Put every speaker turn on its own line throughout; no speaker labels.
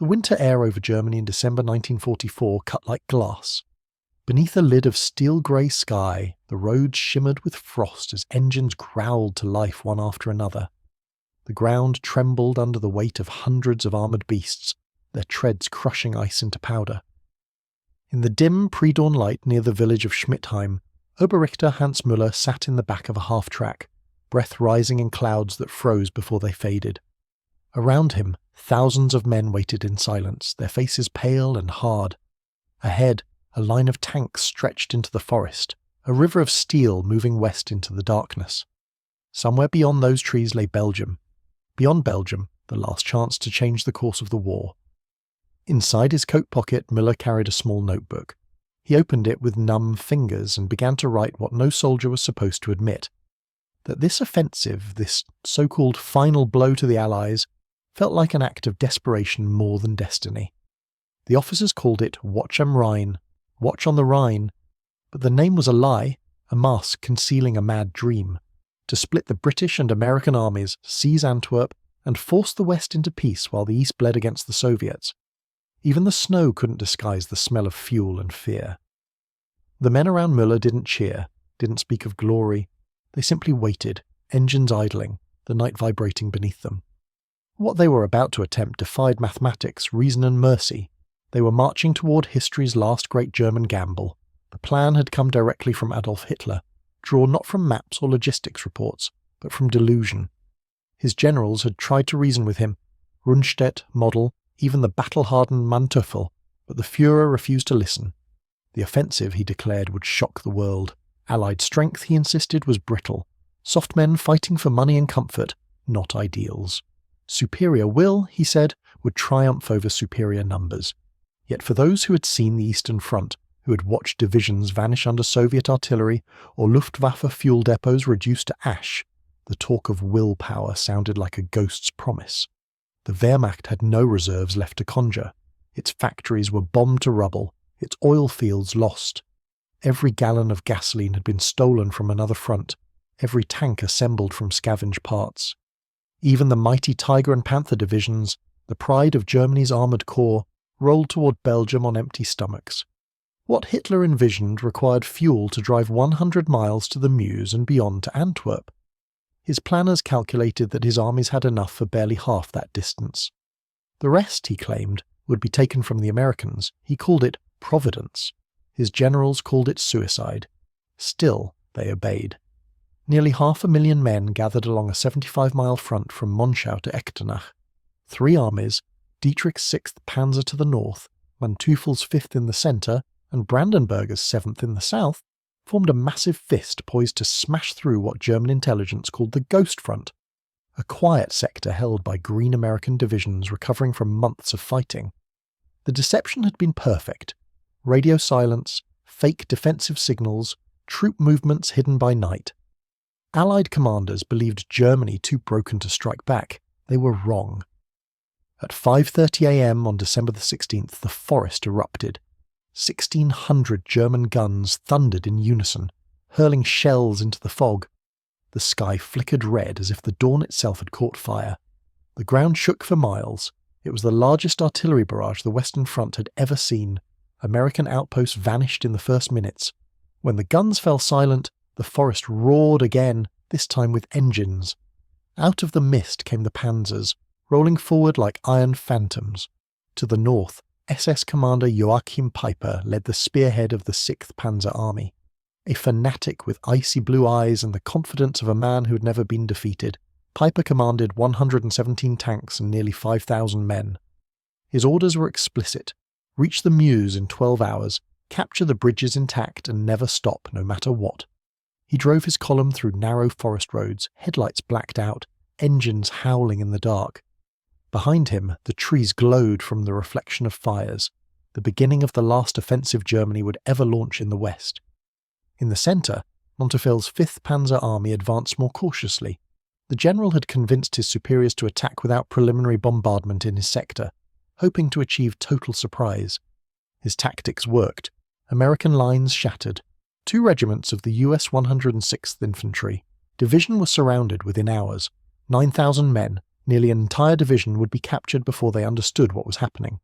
The winter air over Germany in December 1944 cut like glass. Beneath a lid of steel-grey sky, the roads shimmered with frost as engines growled to life one after another. The ground trembled under the weight of hundreds of armoured beasts, their treads crushing ice into powder. In the dim pre-dawn light near the village of Schmidtheim, Oberrichter Hans Müller sat in the back of a half-track, breath rising in clouds that froze before they faded. Around him, thousands of men waited in silence, their faces pale and hard. Ahead, a line of tanks stretched into the forest, a river of steel moving west into the darkness. Somewhere beyond those trees lay Belgium. Beyond Belgium, the last chance to change the course of the war. Inside his coat pocket, Müller carried a small notebook. He opened it with numb fingers and began to write what no soldier was supposed to admit. That this offensive, this so-called final blow to the Allies, felt like an act of desperation more than destiny. The officers called it Watch am Rhein, Watch on the Rhine, but the name was a lie, a mask concealing a mad dream, to split the British and American armies, seize Antwerp, and force the West into peace while the East bled against the Soviets. Even the snow couldn't disguise the smell of fuel and fear. The men around Müller didn't cheer, didn't speak of glory. They simply waited, engines idling, the night vibrating beneath them. What they were about to attempt defied mathematics, reason and mercy. They were marching toward history's last great German gamble. The plan had come directly from Adolf Hitler, drawn not from maps or logistics reports, but from delusion. His generals had tried to reason with him, Rundstedt, Model, even the battle-hardened Manteuffel, but the Führer refused to listen. The offensive, he declared, would shock the world. Allied strength, he insisted, was brittle. Soft men fighting for money and comfort, not ideals. Superior will, he said, would triumph over superior numbers. Yet for those who had seen the Eastern Front, who had watched divisions vanish under Soviet artillery or Luftwaffe fuel depots reduced to ash, the talk of willpower sounded like a ghost's promise. The Wehrmacht had no reserves left to conjure. Its factories were bombed to rubble, its oil fields lost. Every gallon of gasoline had been stolen from another front, every tank assembled from scavenged parts. Even the mighty Tiger and Panther divisions, the pride of Germany's armoured corps, rolled toward Belgium on empty stomachs. What Hitler envisioned required fuel to drive 100 miles to the Meuse and beyond to Antwerp. His planners calculated that his armies had enough for barely half that distance. The rest, he claimed, would be taken from the Americans. He called it Providence. His generals called it suicide. Still, they obeyed. Nearly 500,000 men gathered along a 75-mile front from Monschau to Echternach. 3 armies, Dietrich's 6th Panzer to the north, Manteuffel's 5th in the centre, and Brandenberger's 7th in the south, formed a massive fist poised to smash through what German intelligence called the Ghost Front, a quiet sector held by green American divisions recovering from months of fighting. The deception had been perfect. Radio silence, fake defensive signals, troop movements hidden by night. Allied commanders believed Germany too broken to strike back. They were wrong. At 5:30 a.m. on December the 16th, the forest erupted. 1,600 German guns thundered in unison, hurling shells into the fog. The sky flickered red as if the dawn itself had caught fire. The ground shook for miles. It was the largest artillery barrage the Western Front had ever seen. American outposts vanished in the first minutes. When the guns fell silent, the forest roared again, this time with engines. Out of the mist came the panzers, rolling forward like iron phantoms. To the north, SS Commander Joachim Peiper led the spearhead of the 6th Panzer Army. A fanatic with icy blue eyes and the confidence of a man who had never been defeated, Peiper commanded 117 tanks and nearly 5,000 men. His orders were explicit. Reach the Meuse in 12 hours, capture the bridges intact and never stop, no matter what. He drove his column through narrow forest roads, headlights blacked out, engines howling in the dark. Behind him, the trees glowed from the reflection of fires, the beginning of the last offensive Germany would ever launch in the west. In the centre, Monteufel's 5th Panzer Army advanced more cautiously. The general had convinced his superiors to attack without preliminary bombardment in his sector, hoping to achieve total surprise. His tactics worked. American lines shattered. 2 regiments of the US 106th Infantry Division were surrounded within hours. 9,000 men, Nearly an entire division would be captured before they understood what was happening.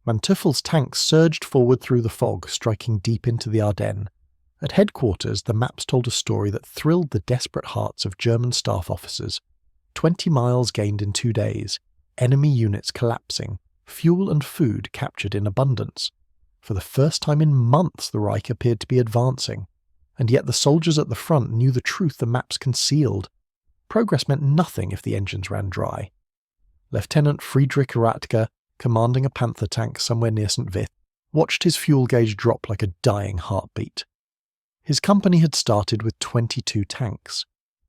Manteufel's tanks surged forward through the fog, striking deep into the Ardennes. At headquarters, the maps told a story that thrilled the desperate hearts of German staff officers. 20 miles gained in 2 days, enemy units collapsing, fuel and food captured in abundance. For the first time in months, the Reich appeared to be advancing. And yet the soldiers at the front knew the truth the maps concealed. Progress meant nothing if the engines ran dry. Lieutenant Friedrich Rathke, commanding a Panther tank somewhere near St. Vith, watched his fuel gauge drop like a dying heartbeat. His company had started with 22 tanks.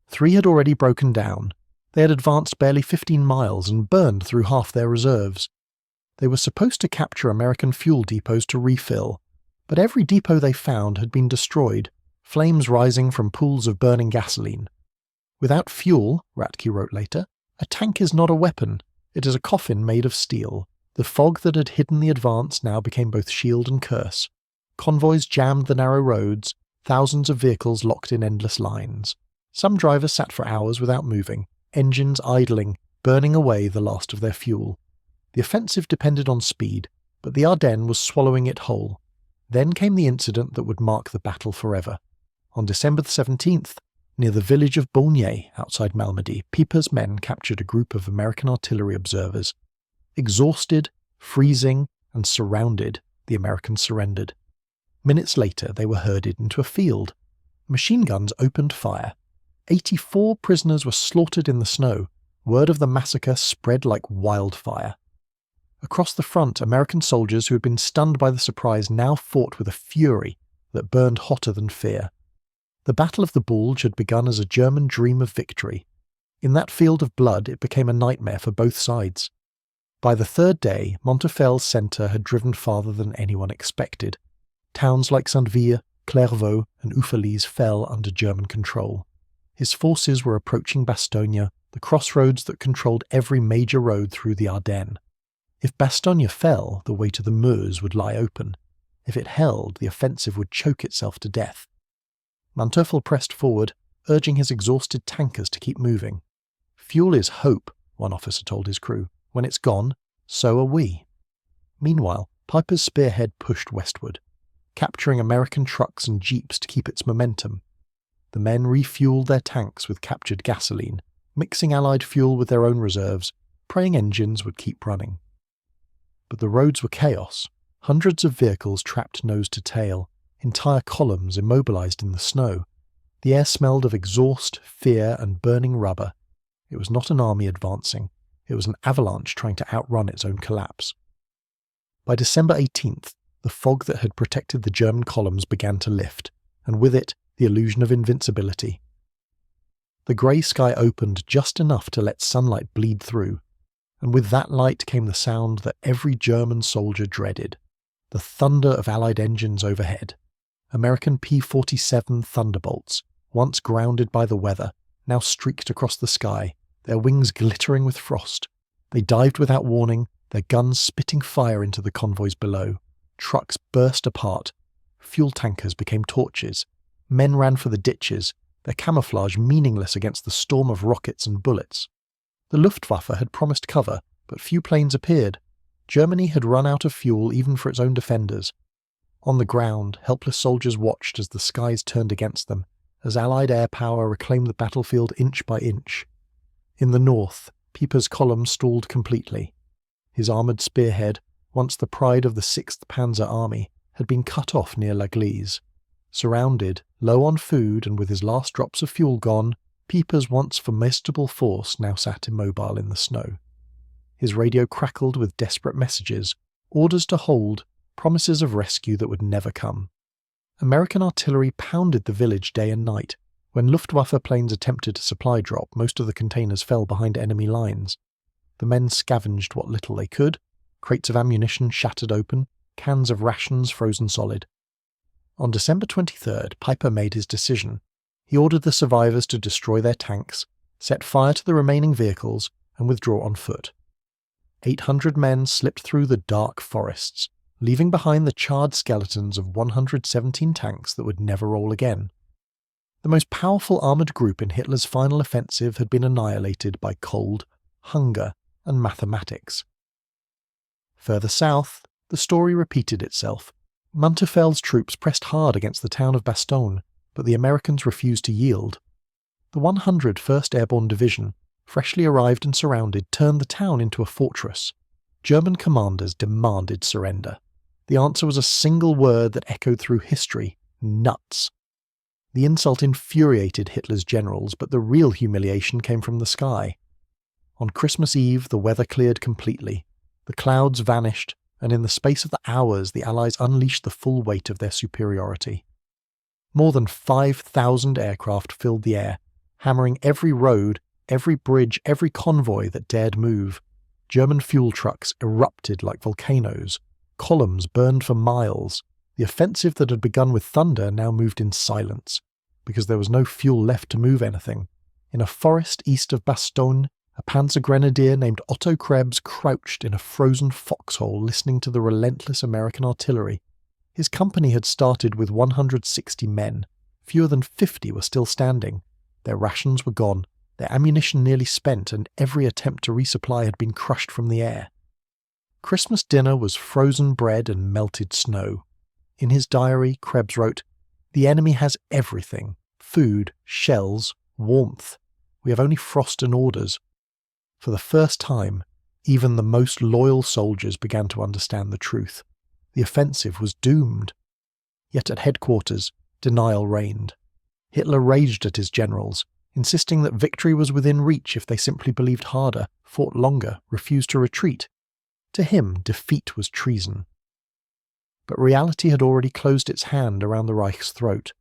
3 had already broken down. They had advanced barely 15 miles and burned through half their reserves. They were supposed to capture American fuel depots to refill, but every depot they found had been destroyed, flames rising from pools of burning gasoline. Without fuel, Rathke wrote later, a tank is not a weapon, it is a coffin made of steel. The fog that had hidden the advance now became both shield and curse. Convoys jammed the narrow roads, thousands of vehicles locked in endless lines. Some drivers sat for hours without moving, engines idling, burning away the last of their fuel. The offensive depended on speed, but the Ardennes was swallowing it whole. Then came the incident that would mark the battle forever. On December 17th, near the village of Bulge outside Malmedy, Peiper's men captured a group of American artillery observers. Exhausted, freezing, and surrounded, the Americans surrendered. Minutes later, they were herded into a field. Machine guns opened fire. 84 prisoners were slaughtered in the snow. Word of the massacre spread like wildfire. Across the front, American soldiers who had been stunned by the surprise now fought with a fury that burned hotter than fear. The Battle of the Bulge had begun as a German dream of victory. In that field of blood, it became a nightmare for both sides. By the 3rd day, Montefel's centre had driven farther than anyone expected. Towns like Saint-Vire, Clairvaux, and Uffalise fell under German control. His forces were approaching Bastogne, the crossroads that controlled every major road through the Ardennes. If Bastogne fell, the way to the Meuse would lie open. If it held, the offensive would choke itself to death. Manteufel pressed forward, urging his exhausted tankers to keep moving. "Fuel is hope," one officer told his crew. "When it's gone, so are we." Meanwhile, Peiper's spearhead pushed westward, capturing American trucks and jeeps to keep its momentum. The men refueled their tanks with captured gasoline, mixing Allied fuel with their own reserves, praying engines would keep running. But the roads were chaos. Hundreds of vehicles trapped nose to tail, entire columns immobilized in the snow. The air smelled of exhaust, fear, and burning rubber. It was not an army advancing. It was an avalanche trying to outrun its own collapse. By December 18th, the fog that had protected the German columns began to lift, and with it, the illusion of invincibility. The grey sky opened just enough to let sunlight bleed through, and with that light came the sound that every German soldier dreaded, the thunder of Allied engines overhead. American P-47 Thunderbolts, once grounded by the weather, now streaked across the sky, their wings glittering with frost. They dived without warning, their guns spitting fire into the convoys below. Trucks burst apart. Fuel tankers became torches. Men ran for the ditches, their camouflage meaningless against the storm of rockets and bullets. The Luftwaffe had promised cover, but few planes appeared. Germany had run out of fuel even for its own defenders. On the ground, helpless soldiers watched as the skies turned against them, as Allied air power reclaimed the battlefield inch by inch. In the north, Peiper's column stalled completely. His armoured spearhead, once the pride of the 6th Panzer Army, had been cut off near L'Église. Surrounded, low on food and with his last drops of fuel gone, Peiper's once formidable force now sat immobile in the snow. His radio crackled with desperate messages, orders to hold, promises of rescue that would never come. American artillery pounded the village day and night. When Luftwaffe planes attempted to supply drop, most of the containers fell behind enemy lines. The men scavenged what little they could, crates of ammunition shattered open, cans of rations frozen solid. On December 23rd, Peiper made his decision. He ordered the survivors to destroy their tanks, set fire to the remaining vehicles, and withdraw on foot. 800 men slipped through the dark forests, leaving behind the charred skeletons of 117 tanks that would never roll again. The most powerful armoured group in Hitler's final offensive had been annihilated by cold, hunger, and mathematics. Further south, the story repeated itself. Munterfeld's troops pressed hard against the town of Bastogne, but the Americans refused to yield. The 101st Airborne Division, freshly arrived and surrounded, turned the town into a fortress. German commanders demanded surrender. The answer was a single word that echoed through history: nuts. The insult infuriated Hitler's generals, but the real humiliation came from the sky. On Christmas Eve, the weather cleared completely. The clouds vanished, and in the space of the hours, the Allies unleashed the full weight of their superiority. More than 5,000 aircraft filled the air, hammering every road, every bridge, every convoy that dared move. German fuel trucks erupted like volcanoes. Columns burned for miles. The offensive that had begun with thunder now moved in silence, because there was no fuel left to move anything. In a forest east of Bastogne, a panzer grenadier named Otto Krebs crouched in a frozen foxhole listening to the relentless American artillery. His company had started with 160 men. Fewer than 50 were still standing. Their rations were gone, their ammunition nearly spent, and every attempt to resupply had been crushed from the air. Christmas dinner was frozen bread and melted snow. In his diary, Krebs wrote, "The enemy has everything: food, shells, warmth. We have only frost and orders." For the first time, even the most loyal soldiers began to understand the truth. The offensive was doomed. Yet at headquarters, denial reigned. Hitler raged at his generals, insisting that victory was within reach if they simply believed harder, fought longer, refused to retreat. To him, defeat was treason. But reality had already closed its hand around the Reich's throat.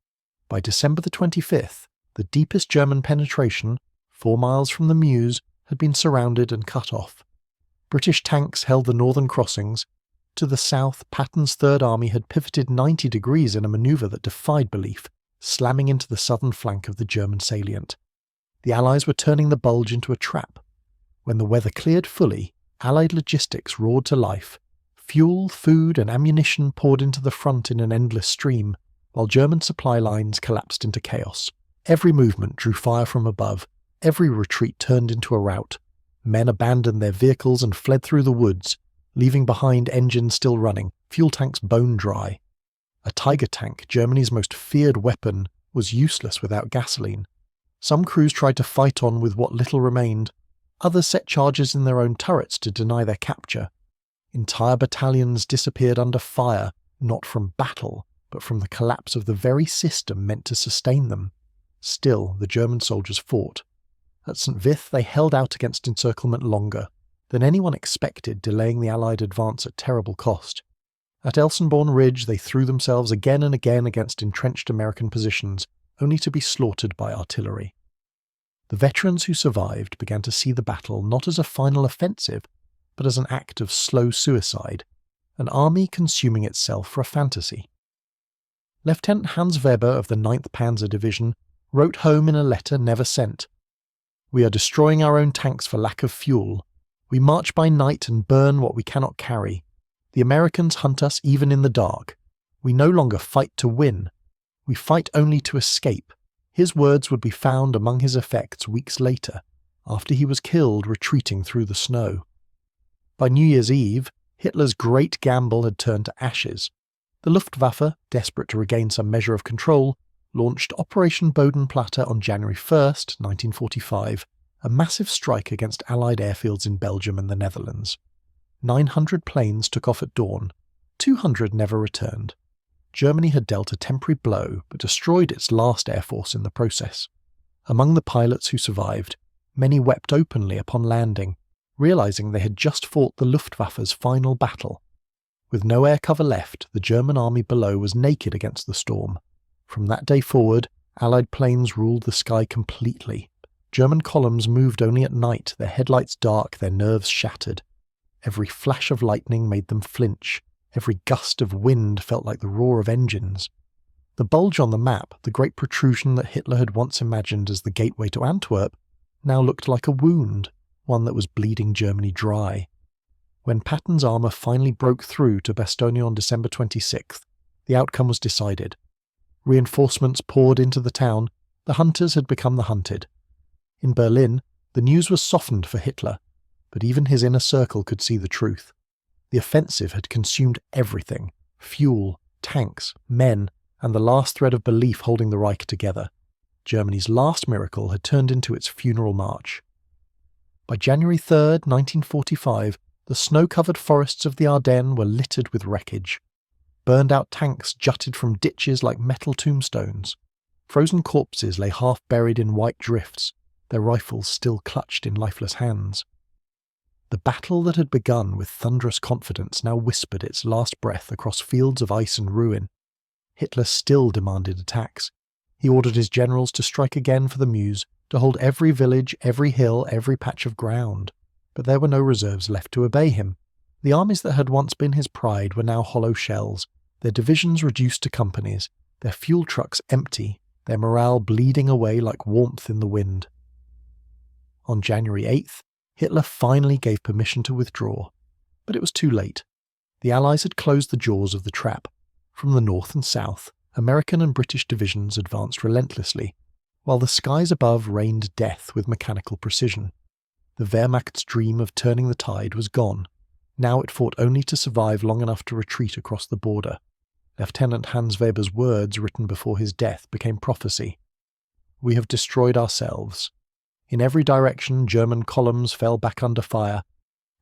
By December the 25th, the deepest German penetration, 4 miles from the Meuse, had been surrounded and cut off. British tanks held the northern crossings. To the south, Patton's Third Army had pivoted 90 degrees in a manoeuvre that defied belief, slamming into the southern flank of the German salient. The Allies were turning the Bulge into a trap. When the weather cleared fully, Allied logistics roared to life. Fuel, food, and ammunition poured into the front in an endless stream, while German supply lines collapsed into chaos. Every movement drew fire from above. Every retreat turned into a rout. Men abandoned their vehicles and fled through the woods, leaving behind engines still running, fuel tanks bone dry. A Tiger tank, Germany's most feared weapon, was useless without gasoline. Some crews tried to fight on with what little remained. Others set charges in their own turrets to deny their capture. Entire battalions disappeared under fire, not from battle, but from the collapse of the very system meant to sustain them. Still, the German soldiers fought. At St. Vith, they held out against encirclement longer than anyone expected, delaying the Allied advance at terrible cost. At Elsenborn Ridge, they threw themselves again and again against entrenched American positions, only to be slaughtered by artillery. The veterans who survived began to see the battle not as a final offensive, but as an act of slow suicide, an army consuming itself for a fantasy. Lieutenant Hans Weber of the 9th Panzer Division wrote home in a letter never sent, "We are destroying our own tanks for lack of fuel. We march by night and burn what we cannot carry. The Americans hunt us even in the dark. We no longer fight to win. We fight only to escape." His words would be found among his effects weeks later, after he was killed retreating through the snow. By New Year's Eve, Hitler's great gamble had turned to ashes. The Luftwaffe, desperate to regain some measure of control, launched Operation Bodenplatte on January 1st, 1945, a massive strike against Allied airfields in Belgium and the Netherlands. 900 planes took off at dawn. 200 never returned. Germany had dealt a temporary blow, but destroyed its last air force in the process. Among the pilots who survived, many wept openly upon landing, realizing they had just fought the Luftwaffe's final battle. With no air cover left, the German army below was naked against the storm. From that day forward, Allied planes ruled the sky completely. German columns moved only at night, their headlights dark, their nerves shattered. Every flash of lightning made them flinch. Every gust of wind felt like the roar of engines. The bulge on the map, the great protrusion that Hitler had once imagined as the gateway to Antwerp, now looked like a wound, one that was bleeding Germany dry. When Patton's armour finally broke through to Bastogne on December 26th, the outcome was decided. Reinforcements poured into the town. The hunters had become the hunted. In Berlin, the news was softened for Hitler. but even his inner circle could see the truth. The offensive had consumed everything: fuel, tanks, men, and the last thread of belief holding the Reich together. Germany's last miracle had turned into its funeral march. By January 3rd, 1945, the snow-covered forests of the Ardennes were littered with wreckage. Burned-out tanks jutted from ditches like metal tombstones. Frozen corpses lay half-buried in white drifts, their rifles still clutched in lifeless hands. The battle that had begun with thunderous confidence now whispered its last breath across fields of ice and ruin. Hitler still demanded attacks. He ordered his generals to strike again for the Meuse, to hold every village, every hill, every patch of ground. But there were no reserves left to obey him. The armies that had once been his pride were now hollow shells, their divisions reduced to companies, their fuel trucks empty, their morale bleeding away like warmth in the wind. On January 8th, Hitler finally gave permission to withdraw. But it was too late. The Allies had closed the jaws of the trap. From the north and south, American and British divisions advanced relentlessly, while the skies above rained death with mechanical precision. The Wehrmacht's dream of turning the tide was gone. Now it fought only to survive long enough to retreat across the border. Lieutenant Hans Weber's words written before his death became prophecy. "We have destroyed ourselves." In every direction, German columns fell back under fire.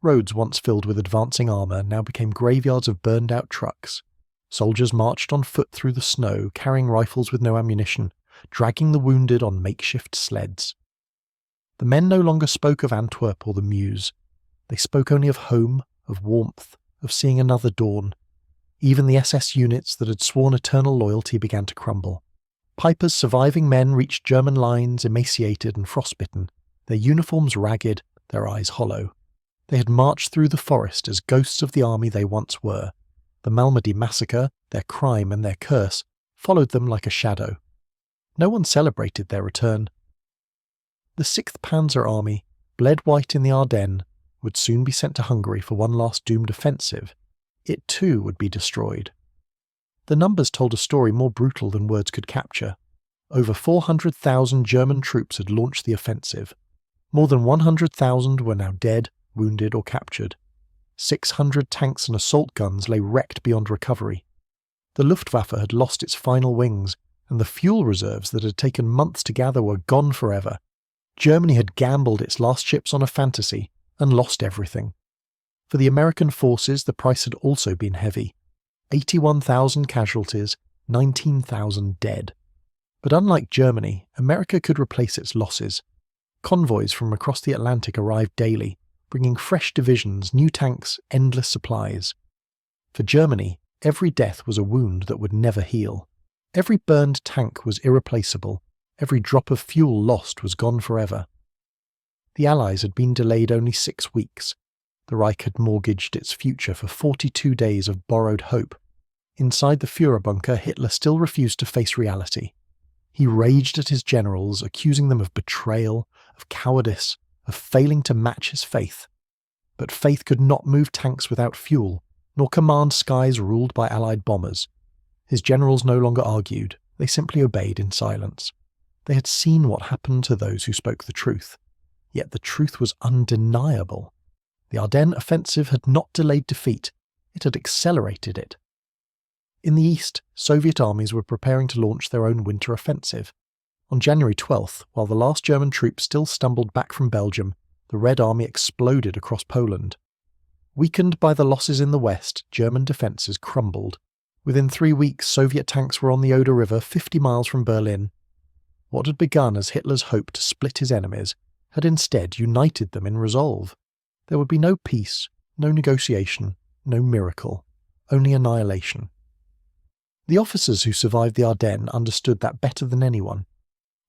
Roads once filled with advancing armour now became graveyards of burned-out trucks. Soldiers marched on foot through the snow, carrying rifles with no ammunition, dragging the wounded on makeshift sleds. The men no longer spoke of Antwerp or the Meuse. They spoke only of home, of warmth, of seeing another dawn. Even the SS units that had sworn eternal loyalty began to crumble. Peiper's surviving men reached German lines emaciated and frostbitten, their uniforms ragged, their eyes hollow. They had marched through the forest as ghosts of the army they once were. The Malmedy massacre, their crime and their curse, followed them like a shadow. No one celebrated their return. The 6th Panzer Army, bled white in the Ardennes, would soon be sent to Hungary for one last doomed offensive. It too would be destroyed. The numbers told a story more brutal than words could capture. Over 400,000 German troops had launched the offensive. More than 100,000 were now dead, wounded or captured. 600 tanks and assault guns lay wrecked beyond recovery. The Luftwaffe had lost its final wings, and the fuel reserves that had taken months to gather were gone forever. Germany had gambled its last ships on a fantasy and lost everything. For the American forces, the price had also been heavy. 81,000 casualties, 19,000 dead. But unlike Germany, America could replace its losses. Convoys from across the Atlantic arrived daily, bringing fresh divisions, new tanks, endless supplies. For Germany, every death was a wound that would never heal. Every burned tank was irreplaceable. Every drop of fuel lost was gone forever. The Allies had been delayed only 6 weeks. The Reich had mortgaged its future for 42 days of borrowed hope. Inside the Führer bunker, Hitler still refused to face reality. He raged at his generals, accusing them of betrayal, of cowardice, of failing to match his faith. But faith could not move tanks without fuel, nor command skies ruled by Allied bombers. His generals no longer argued, they simply obeyed in silence. They had seen what happened to those who spoke the truth. Yet the truth was undeniable. The Ardennes offensive had not delayed defeat, it had accelerated it. In the east, Soviet armies were preparing to launch their own winter offensive. On January 12th, while the last German troops still stumbled back from Belgium, the Red Army exploded across Poland. Weakened by the losses in the west, German defences crumbled. Within 3 weeks, Soviet tanks were on the Oder River 50 miles from Berlin. What had begun as Hitler's hope to split his enemies had instead united them in resolve. There would be no peace, no negotiation, no miracle, only annihilation. The officers who survived the Ardennes understood that better than anyone.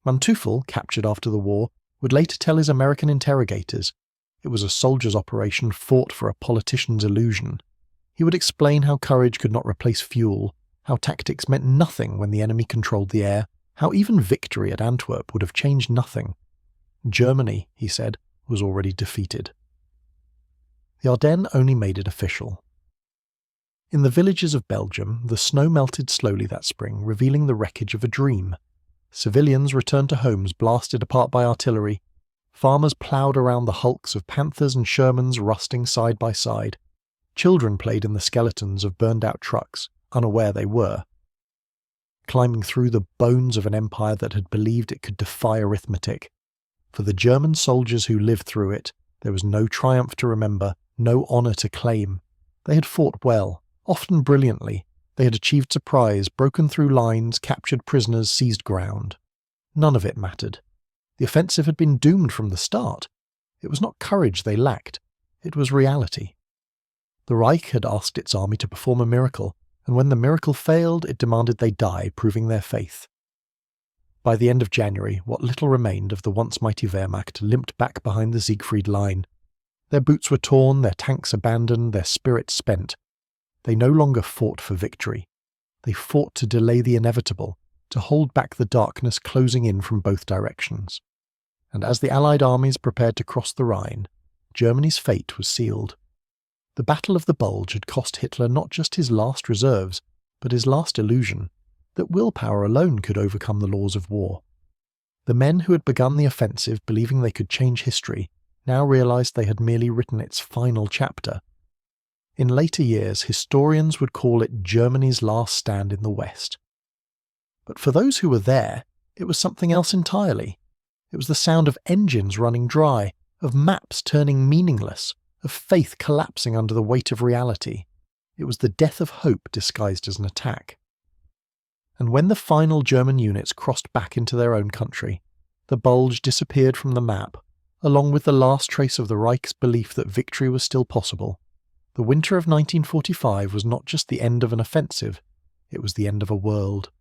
Manteuffel, captured after the war, would later tell his American interrogators it was a soldier's operation fought for a politician's illusion. He would explain how courage could not replace fuel, how tactics meant nothing when the enemy controlled the air, how even victory at Antwerp would have changed nothing. Germany, he said, was already defeated. The Ardennes only made it official. In the villages of Belgium, the snow melted slowly that spring, revealing the wreckage of a dream. Civilians returned to homes blasted apart by artillery. Farmers ploughed around the hulks of Panthers and Shermans rusting side by side. Children played in the skeletons of burned-out trucks, unaware they were. Climbing through the bones of an empire that had believed it could defy arithmetic. For the German soldiers who lived through it, there was no triumph to remember, no honour to claim. They had fought well, often brilliantly. They had achieved surprise, broken through lines, captured prisoners, seized ground. None of it mattered. The offensive had been doomed from the start. It was not courage they lacked, it was reality. The Reich had asked its army to perform a miracle, and when the miracle failed, it demanded they die, proving their faith. By the end of January, what little remained of the once mighty Wehrmacht limped back behind the Siegfried Line. Their boots were torn, their tanks abandoned, their spirits spent. They no longer fought for victory. They fought to delay the inevitable, to hold back the darkness closing in from both directions. And as the Allied armies prepared to cross the Rhine, Germany's fate was sealed. The Battle of the Bulge had cost Hitler not just his last reserves, but his last illusion, that willpower alone could overcome the laws of war. The men who had begun the offensive believing they could change history now realized they had merely written its final chapter. In later years, historians would call it Germany's last stand in the West. But for those who were there, it was something else entirely. It was the sound of engines running dry, of maps turning meaningless, of faith collapsing under the weight of reality. It was the death of hope disguised as an attack. And when the final German units crossed back into their own country, the Bulge disappeared from the map, along with the last trace of the Reich's belief that victory was still possible. The winter of 1945 was not just the end of an offensive, it was the end of a world.